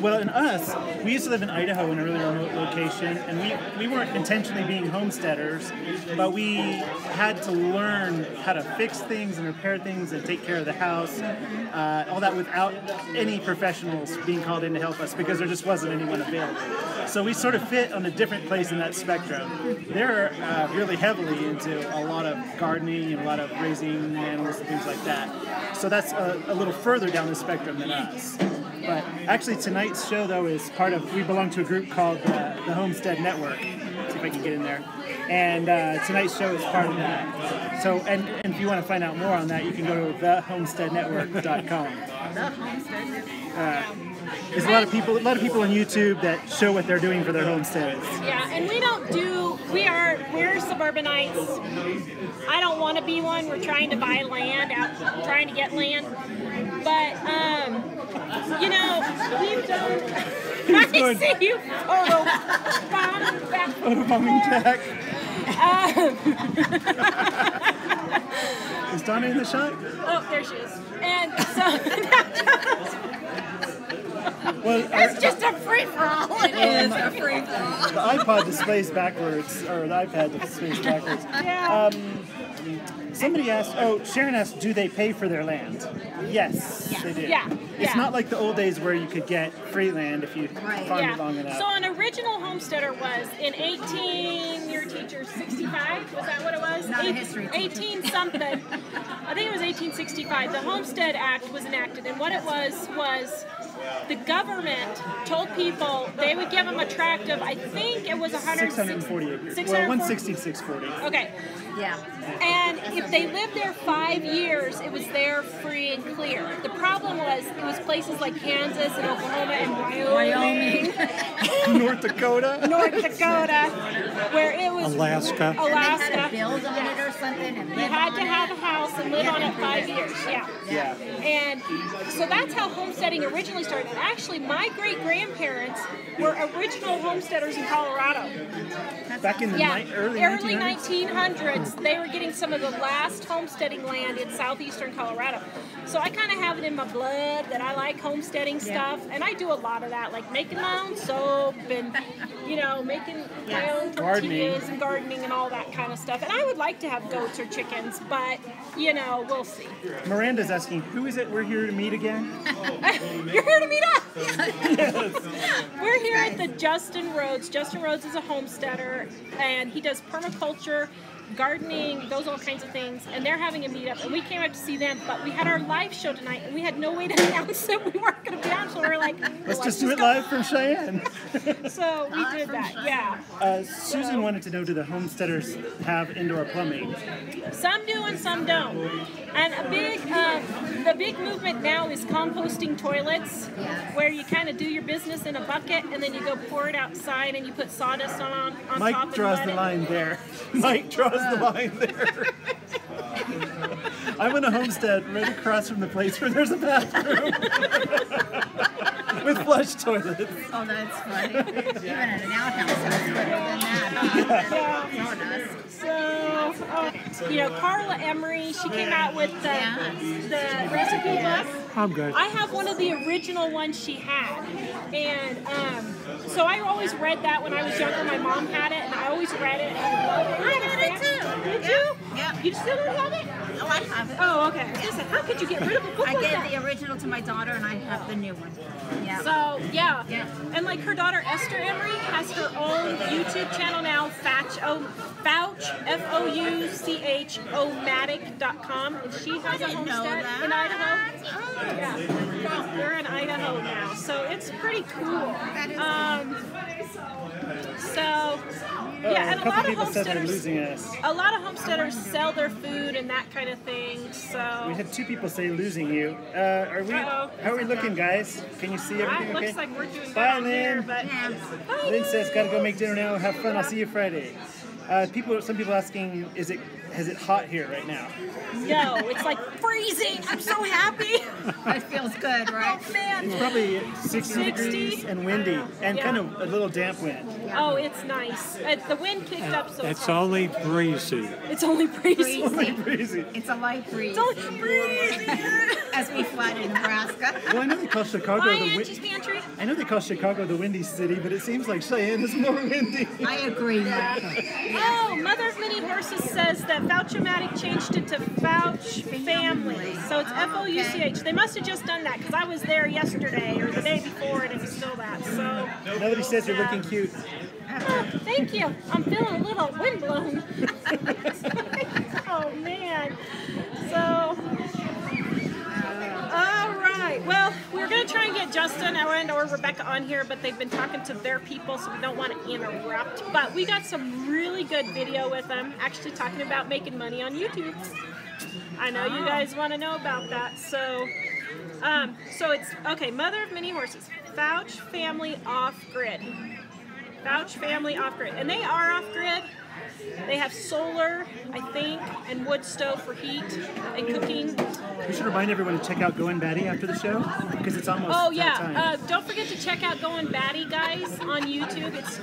Well, in us, we used to live in Idaho in a really remote location, and we weren't intentionally being homesteaders, but we had to learn how to fix things and repair things and take care of the house, all that without any professionals being called in to help us because there just wasn't anyone available. So we sort of fit on a different place in that spectrum. They're really heavily into a lot of gardening and a lot of raising animals and things like that. So that's a little further down the spectrum than us. But actually tonight's show, though, is part of, we belong to a group called the Homestead Network. See if I can get in there. And tonight's show is part of that. So, and if you want to find out more on that, you can go to thehomesteadnetwork.com. The Homestead Network. There's a lot of people on YouTube that show what they're doing for their homesteads. yeah, and we don't do we're suburbanites. I don't want to be one. We're trying to buy land, trying to get land. But you know, we've done. I see you Photobombing Jack. Is Donna in the shot? Oh, there she is. And so well, it's just a free-for-all. It is a free-for-all. The iPod displays backwards, or the iPad displays backwards. Yeah. Somebody asked, Sharon asked, do they pay for their land? Yes, they do. Yeah. It's not like the old days where you could get free land if you farmed it long enough. So an original homesteader was in 65? Was that what it was? Not a history teacher. 18 something. I think it was 1865. The Homestead Act was enacted, and what it was the government told people they would give them a tract of, I think it was 640 acres. Well, 160, 640. Okay. Yeah. And if they lived there 5 years, it was there free and clear. The problem was it was places like Kansas and Oklahoma and Wyoming. North Dakota, where it was Alaska. And they had to build on it or something. And you had to have a house and live on it 5 years. Yeah. And so that's how homesteading originally started. And actually, my great-grandparents were original homesteaders in Colorado. Back in the early 1900s, they were getting some of the last homesteading land in southeastern Colorado. So I kind of have it in my blood that I like homesteading stuff, and I do a lot of that, like making my own soap and, you know, making my own tortillas and gardening and all that kind of stuff. And I would like to have goats or chickens, but, you know, we'll see. Miranda's asking, who is it we're here to meet again? You're here to meet us! Yes. We're here at the Justin Rhodes. Justin Rhodes is a homesteader, and he does permaculture, gardening, those all kinds of things, and they're having a meetup, and we came out to see them, but we had our live show tonight, and we had no way to announce that we weren't going to be on, so we were like, let's just do it live from Cheyenne. So we did that, Susan wanted to know, do the homesteaders have indoor plumbing? Some do and some don't. And the big movement now is composting toilets, where you kind of do your business in a bucket, and then you go pour it outside, and you put sawdust on Mike top. Mike draws the line there. Mike draws the line there. I'm in a homestead right across from the place where there's a bathroom with flush toilets. Oh, that's funny. Even in an outhouse, that's better than that. So, you know, Carla Emery, she came out with the recipe book. I'm good. I have one of the original ones she had. And so I always read that when I was younger. My mom had it, and I always read it. And loved it. I had it too. Did you? Yeah. You still don't have it? Oh, I have it. Oh, okay. Listen, how could you get rid of a book I like gave that? the original to my daughter, and I have the new one. Yeah. So, yeah. And like her daughter Esther Emery has her own YouTube channel now, Fouch, Fouch.com, and she has a homestead in Idaho. Yeah. They're in Idaho now, so it's pretty cool. And a lot of homesteaders sell their food and that kind of thing. So we had two people say losing you. How are we looking, guys? Can you see everything? It okay? looks like we're doing good Bye, on here, Lynn. but Lynn says, "Gotta go make dinner now. Have fun. I'll see you Friday." Some people asking, is it hot here right now? No, it's like freezing. I'm so happy. It feels good, right? Oh man. It's probably 60 degrees and windy, and kind of a little damp wind. Oh, it's nice. The wind kicked up, so it's only breezy. It's only breezy. It's a light breeze. It's only breezy. As we fly to Nebraska. Well, I know they call Chicago I know they call Chicago the windy city, but it seems like Cheyenne is more windy. I agree. Oh, Mother of Many Horses says that Fouchomatic changed it to Fouch Family. So it's F-O-U-C-H. They must have just done that because I was there yesterday or the day before and it was still that. So nobody says you're looking cute. Thank you. I'm feeling a little windblown. Oh man. So all right. Well, we're going to try and get Justin or Rebecca on here, but they've been talking to their people, so we don't want to interrupt. But we got some really good video with them, actually talking about making money on YouTube. I know you guys want to know about that. So it's, okay, Mother of Many Horses, Fouch Family Off Grid. Vouch family off-grid. And they are off-grid. They have solar, I think, and wood stove for heat and cooking. We should remind everyone to check out Going Batty after the show, because it's almost that time. Don't forget to check out Going Batty, guys, on YouTube. It's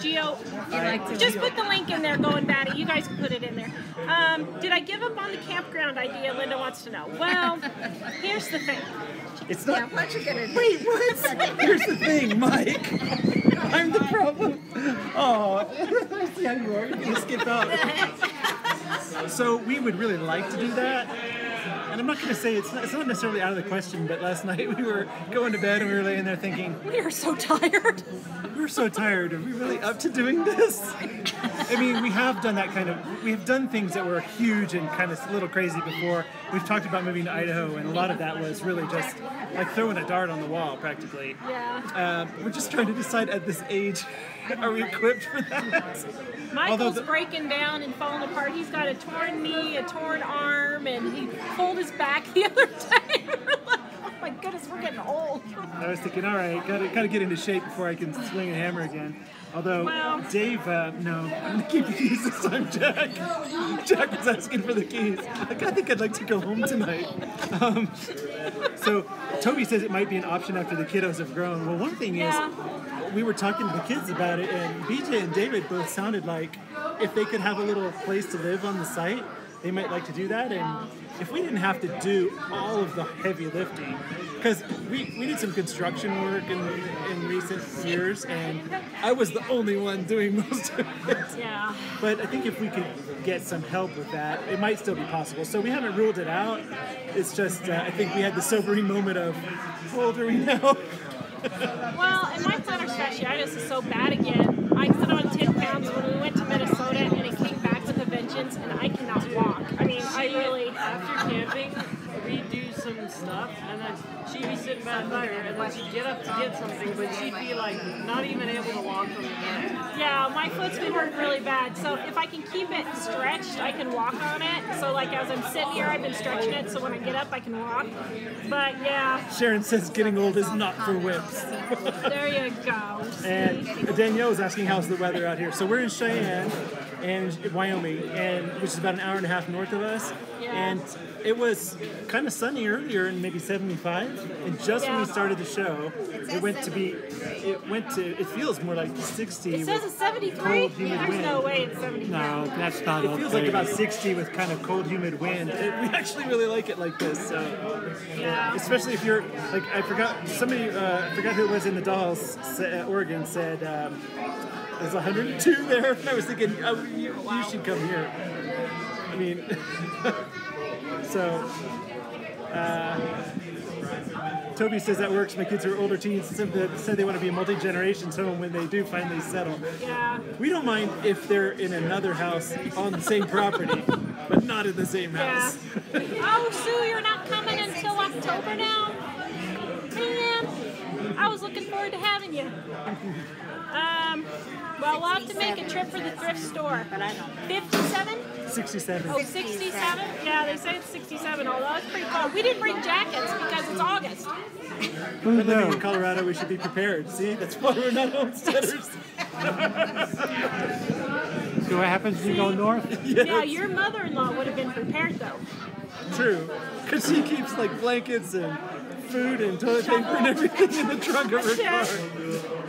just put the link in there, Going Batty. You guys can put it in there. Did I give up on the campground idea? Linda wants to know. Well, here's the thing. It's not. Yeah, why don't you get it? Wait, what? Here's the thing, Mike. I'm the problem. Oh, I see how you are. You're going to skip out. So we would really like to do that. And I'm not going to say it's not necessarily out of the question, but last night we were going to bed and we were laying there thinking, we are so tired. We're so tired. Are we really up to doing this? I mean, we have done that we have done things that were huge and kind of a little crazy before. We've talked about moving to Idaho, and a lot of that was really just like throwing a dart on the wall, practically. Yeah. We're just trying to decide at this age, are we equipped for that? Michael's breaking down and falling apart. He's got a torn knee, a torn arm, and he pulled his back the other day. We're like, oh my goodness, we're getting old. I was thinking, all right, gotta get into shape before I can swing a hammer again. Although, Dave, no, I'm going to keep the keys this time, Jack. Jack was asking for the keys. Like, I think I'd like to go home tonight. So, Toby says it might be an option after the kiddos have grown. Well, one thing is, we were talking to the kids about it, and BJ and David both sounded like if they could have a little place to live on the site, they might like to do that. And if we didn't have to do all of the heavy lifting, because we did some construction work in recent years, and I was the only one doing most of it. Yeah. But I think if we could get some help with that, it might still be possible. So we haven't ruled it out. It's just, I think we had the sobering moment of, how old are we now? Well, and my plantar fasciitis is so bad again. I put on 10 pounds when we went to Minnesota, and it came back with a vengeance, and I cannot walk. I mean, After camping, we do some stuff, and then she'd be sitting by the fire, and then she'd get up to get something, but she'd be like not even able to walk from the bed. Yeah, my foot's been hurting really bad. So if I can keep it stretched, I can walk on it. So like as I'm sitting here, I've been stretching it, so when I get up, I can walk. But yeah. Sharon says getting old is not for wimps. There you go. And Danielle was asking how's the weather out here. So we're in Cheyenne, and Wyoming, which is about an hour and a half north of us. Yeah. And it was kind of sunny earlier, and maybe 75. And just when we started the show, it feels more like 60. It says it's 73. There's no way it's 73. No, that's not okay. It feels like about 60 with kind of cold, humid wind. We actually really like it like this. So. Yeah. Especially if you're like I forgot who it was in the Dalles, Oregon said there's 102 there. I was thinking you should come here. I mean, so Toby says that works. My kids are older teens said they want to be a multi-generations home when they do finally settle. Yeah. We don't mind if they're in another house on the same property, but not in the same house. Yeah. Oh, Sue, you're not coming until October now? Man, I was looking forward to having you. Well, we'll have to make a trip for the thrift store. 57? 67. Oh, 67? Yeah, they say it's 67, although it's pretty cold. We didn't bring jackets because it's August. But living in Colorado, we should be prepared. See, that's why we're not homesteaders. So what happens if you go north? Yes. Yeah, your mother-in-law would have been prepared, though. True, because she keeps like blankets and food and toilet paper and everything in the trunk of her car.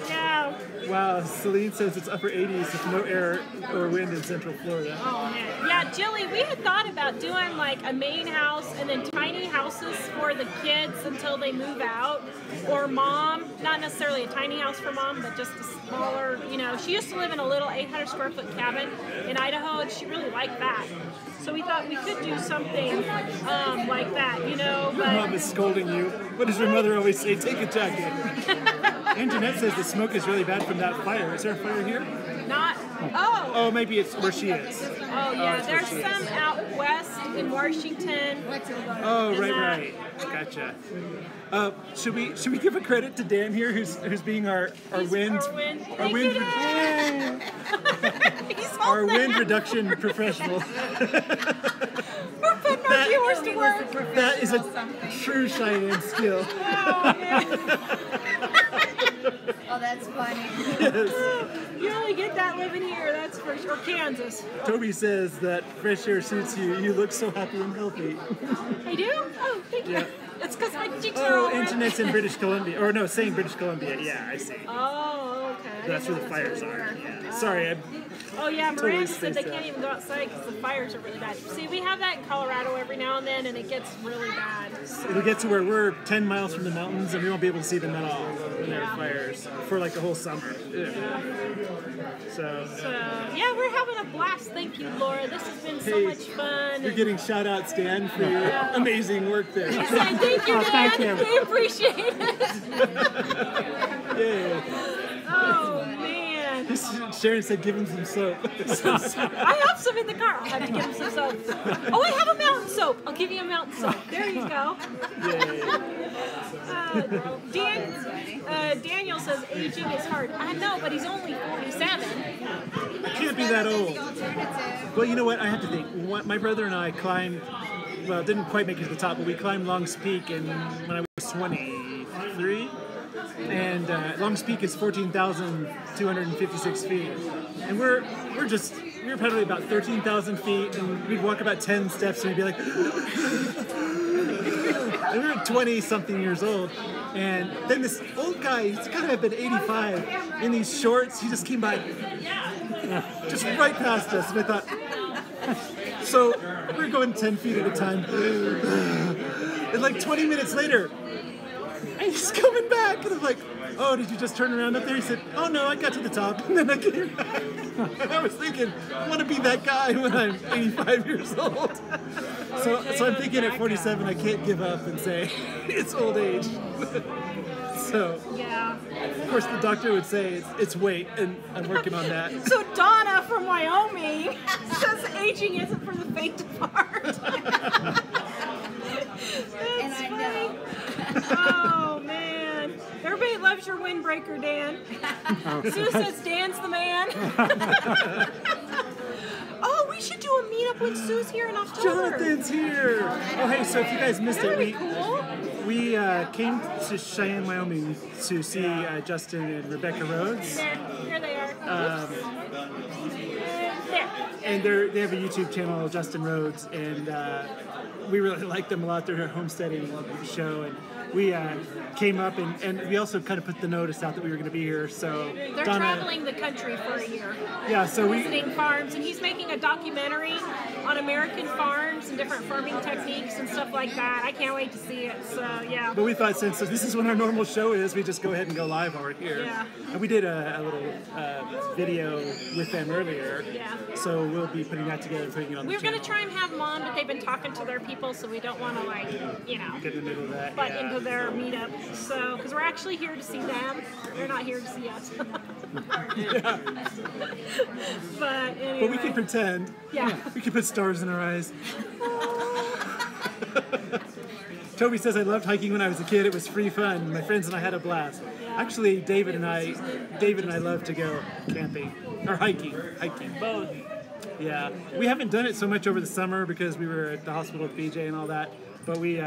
Yeah. Wow, Celine says it's upper 80s with no air or wind in Central Florida. Oh, man. Yeah, Jilly, we had thought about doing like a main house and then tiny houses for the kids until they move out. Or mom, not necessarily a tiny house for mom, but just a smaller, she used to live in a little 800 square foot cabin in Idaho, and she really liked that. So we thought we could do something like that, Your mom is scolding you. What does your mother always say? Take a jacket. And Jeanette says the smoke is really bad from that fire. Is there a fire here? Not. Oh. Oh, maybe it's where she is. Oh, yeah. There's some out west in Washington. Oh, right. Gotcha. Should we give a credit to Dan here, who's being our wind our wind reduction professional. We're putting our viewers to work. That is a true Cheyenne skill. Oh, man. Oh, that's funny. You only get that living here, that's for sure. Kansas. Toby says that fresh air suits you. You look so happy and healthy. I do? Oh, thank you. Yeah. It's because my cheeks are all Oh, red. internet's in British Columbia. Or no, saying British Columbia. Yeah, I see. Oh, okay. I That's where didn't the know fires that's where are. they were. Yeah. Sorry, Oh yeah, Totally Miranda said they spaced can't out. even go outside because the fires are really bad. See, we have that in Colorado every now and then, and it gets really bad. So. it'll get to where we're 10 miles from the mountains and we won't be able to see them at all when there Yeah. are fires for like the whole summer. Yeah. So, So yeah, we're having a blast. Thank you, Laura. This has been so Hey, much fun. you're getting shout out, Stan, for your amazing work there. Yes, I thank you, Oh, thank Dan. you. We appreciate it. Yeah. Oh man. Sharon said give him some soap. I have some in the car. I'll have to give him some soap. Oh, I have a mountain soap. I'll give you a mountain soap. There you go. Daniel says aging is hard. I know, but he's only 47. Can't be that old. Well, you know what? I have to think. My brother and I climbed, well, didn't quite make it to the top, but we climbed Long's Peak when I was 23. And Long's Peak is 14,256 feet. And we were probably about 13,000 feet, and we'd walk about 10 steps, and we'd be like, and we were 20-something years old. And then this old guy, he's got to have been 85, in these shorts, he just came by, just right past us, and I thought, so we're going 10 feet at a time. And like 20 minutes later, he's coming back, and I'm like, oh, did you just turn around up there? He said, oh no, I got to the top, and then I came back. And I was thinking, I want to be that guy when I'm 85 years old. So I'm thinking at 47, I can't give up and say, it's old age. So, Yeah. of course, the doctor would say it's weight, and I'm working on that. So Donna from Wyoming says aging isn't for the faint of heart. And I know. Oh man. Everybody loves your windbreaker, Dan. Sue says Dan's the man. Oh, we should do a meetup when Sue's here in October. Jonathan's here! Oh, hey, so if you guys missed it, That'd be cool. we came to Cheyenne, Wyoming to see Justin and Rebecca Rhodes. There, here they are. There. And they have a YouTube channel, Justin Rhodes, and we really like them a lot. They're a homesteading show, and we came up and we also kind of put the notice out that we were going to be here. So They're Donna, traveling the country for a year, yeah. So we visiting farms, and he's making a documentary on American farms and different farming techniques and stuff like that. I can't wait to see it. So yeah. But we thought since this is when our normal show is, we just go ahead and go live over here. Yeah. And we did a little video with them earlier. Yeah. So we'll be putting that together and putting it on We the were going channel. to try and have them on, but they've been talking to their people, so we don't want to, Get in the middle of that. butt yeah. into their meetup. So, because we're actually here to see them. They're not here to see us. Yeah. But anyway. But we can pretend. Yeah. We can put stars in our eyes. Toby says, I loved hiking when I was a kid. It was free fun. My friends and I had a blast. Actually, David and I love to go camping or hiking. Both. Yeah, we haven't done it so much over the summer because we were at the hospital with BJ and all that. But we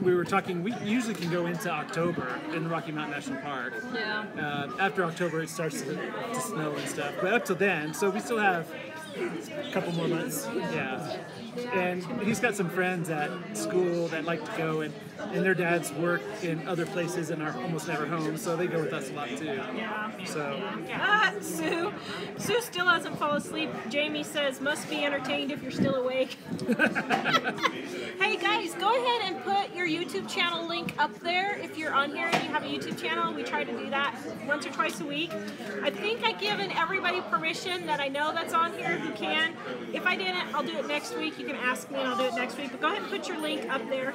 were talking. We usually can go into October in the Rocky Mountain National Park. Yeah. After October, it starts to snow and stuff. But up till then, so we still have a couple more months. Yeah. And he's got some friends at school that like to go, and their dads work in other places and are almost never home, so they go with us a lot too. Yeah. So Sue still hasn't fallen asleep. Jamie says, must be entertained if you're still awake. Hey guys, go ahead and put your YouTube channel link up there if you're on here and you have a YouTube channel. We try to do that once or twice a week. I think I've given everybody permission that I know that's on here who can. If I didn't, I'll do it next week. You can ask me and I'll do it next week. But go ahead and put your link up there.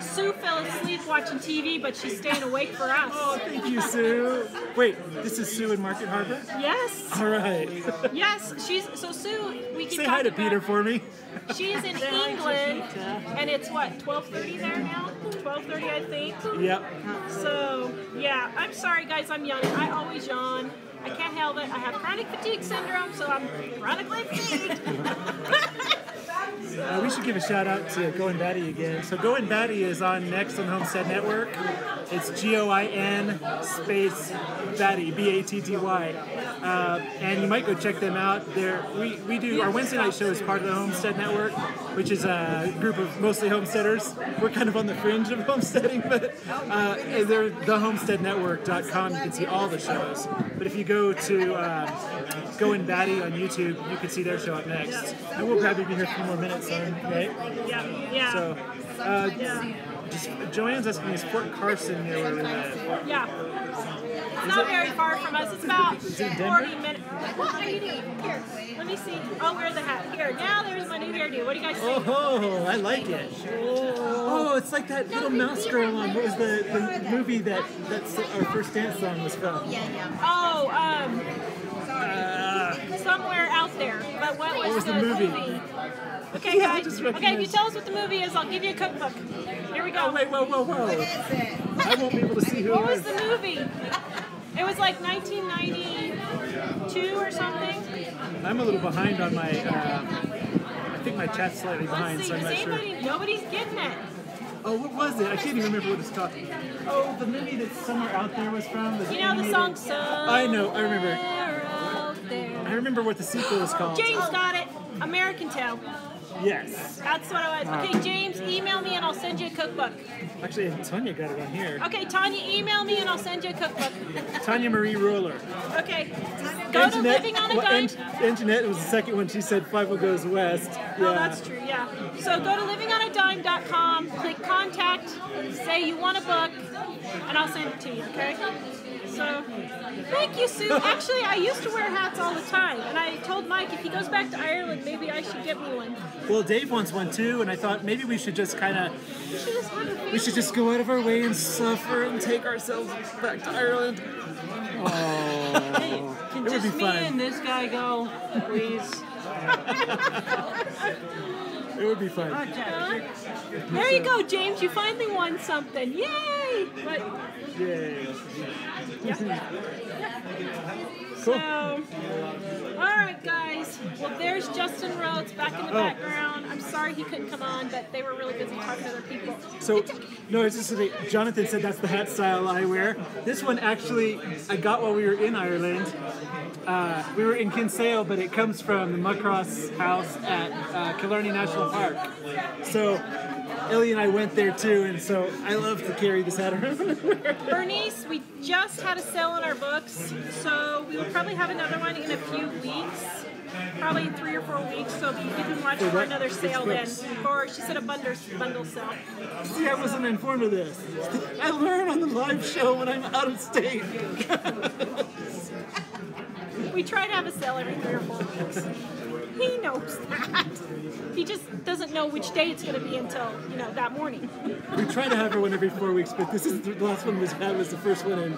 Sue fell asleep watching TV, but she's staying awake for us. Oh, thank you, Sue. Wait, this is Sue in Market Harbor? Yes. All right. Yes, Sue, we keep Say hi to talking Peter about- for me. She is in England, and it's what, 12:30 there now? 12:30, I think. Yep. So, yeah, I'm sorry, guys, I'm yawning. I always yawn. I can't help it. I have chronic fatigue syndrome, so I'm chronically fatigued. We we should give a shout out to Goin' Batty again. So Goin' Batty is on next on Homestead Network. It's GOIN space Batty, BATTY. And you might go check them out. We do our Wednesday night show is part of the Homestead Network, which is a group of mostly homesteaders. We're kind of on the fringe of homesteading, but they're thehomesteadnetwork.com. You can see all the shows. But if you go to Goin' Batty on YouTube, you can see their show up next. And we'll probably be here for a few more minutes, right? Yeah. So, Joanne's asking, is Fort Carson near where we live? Yeah. It's not very far from us. It's about 40 minutes. What are you doing? Here, let me see. Oh, where's the hat? Here, now there's my new hairdo. What do you guys think? Oh, I like it. Oh, it's like that little mouse girl on, what was the movie that's our first dance song was from? Oh, somewhere out there. But what was the movie? Okay, guys. Okay, if you tell us what the movie is, I'll give you a cookbook. Here we go. Oh, wait, whoa. I won't be able to see who What it was is. the movie? It was like 1992 or something. I'm a little behind on my, I think my chat's slightly behind, Let's see, so I'm does not sure. anybody, nobody's getting it. Oh, what was it? I can't even remember what it's called. Oh, the movie that Somewhere Out There was from? You know the song I know, I remember. Out There. I remember what the sequel is called. James got it. American Tail. Yes. That's what it was. Okay, James, email me and I'll send you a cookbook. Actually, Tanya got it on here. Okay, Tanya, email me and I'll send you a cookbook. Tanya Marie Ruler. Okay. Go to Living on a Dime. Anjanette was the second one. She said 5 goes west. Yeah. Oh, that's true, yeah. So go to livingonadime.com, click contact, say you want a book, and I'll send it to you, okay? So, thank you, Sue. Actually, I used to wear hats all the time, and I told Mike if he goes back to Ireland, maybe I should get me one. Well, Dave wants one too, and I thought maybe we should just we should just go out of our way and suffer and take ourselves back to Ireland. Oh, Can it would be just me fun. and this guy go, please? It would be fun. There you go, James. You finally won something. Yay! But, Yay. so, all right, guys. Well, there's Justin Rhodes back in the background. I'm sorry he couldn't come on, but they were really busy talking to other people. So, no, it's just that Jonathan said that's the hat style I wear. This one actually I got while we were in Ireland. We were in Kinsale, but it comes from the Muckross house at Killarney National Park. So, Elly and I went there too, and so I love to carry this hat around. Bernice, we just had a sale on our books, so we will probably have another one in a few weeks. Probably 3 or 4 weeks, so you can watch for another sale then. Or she said a bundle sale. See, I wasn't informed of this. I learn on the live show when I'm out of state. We try to have a sale every 3 or 4 weeks. He knows that. He just doesn't know which day it's going to be until, that morning. We try to have her one every 4 weeks, but this is the last one we had was the first one in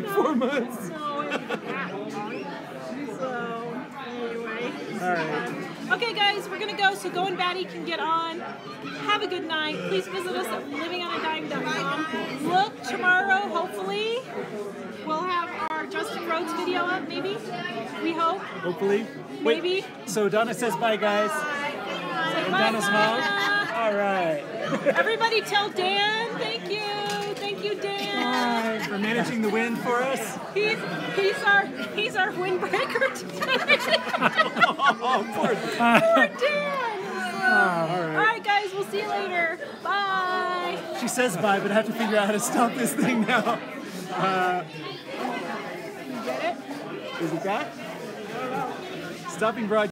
4 months. So, anyway. All right. Okay, guys, we're going to go, so Goin' Batty can get on. Have a good night. Please visit us at livingonadime.com. Look, tomorrow, hopefully, we'll have our Justin Rhodes video up, maybe. We hope. Hopefully. Maybe. Wait, so Donna says bye, guys. Say And bye, Donna's home. Donna. All right. Everybody tell Dan, thank you. Thank you, Dan. Bye for managing the wind for us. He's our windbreaker today. Oh, poor Poor Dan. all Alright guys, we'll see you later. Bye. She says bye, but I have to figure out how to stop this thing now. You get it? Is it that? Stopping broadcast.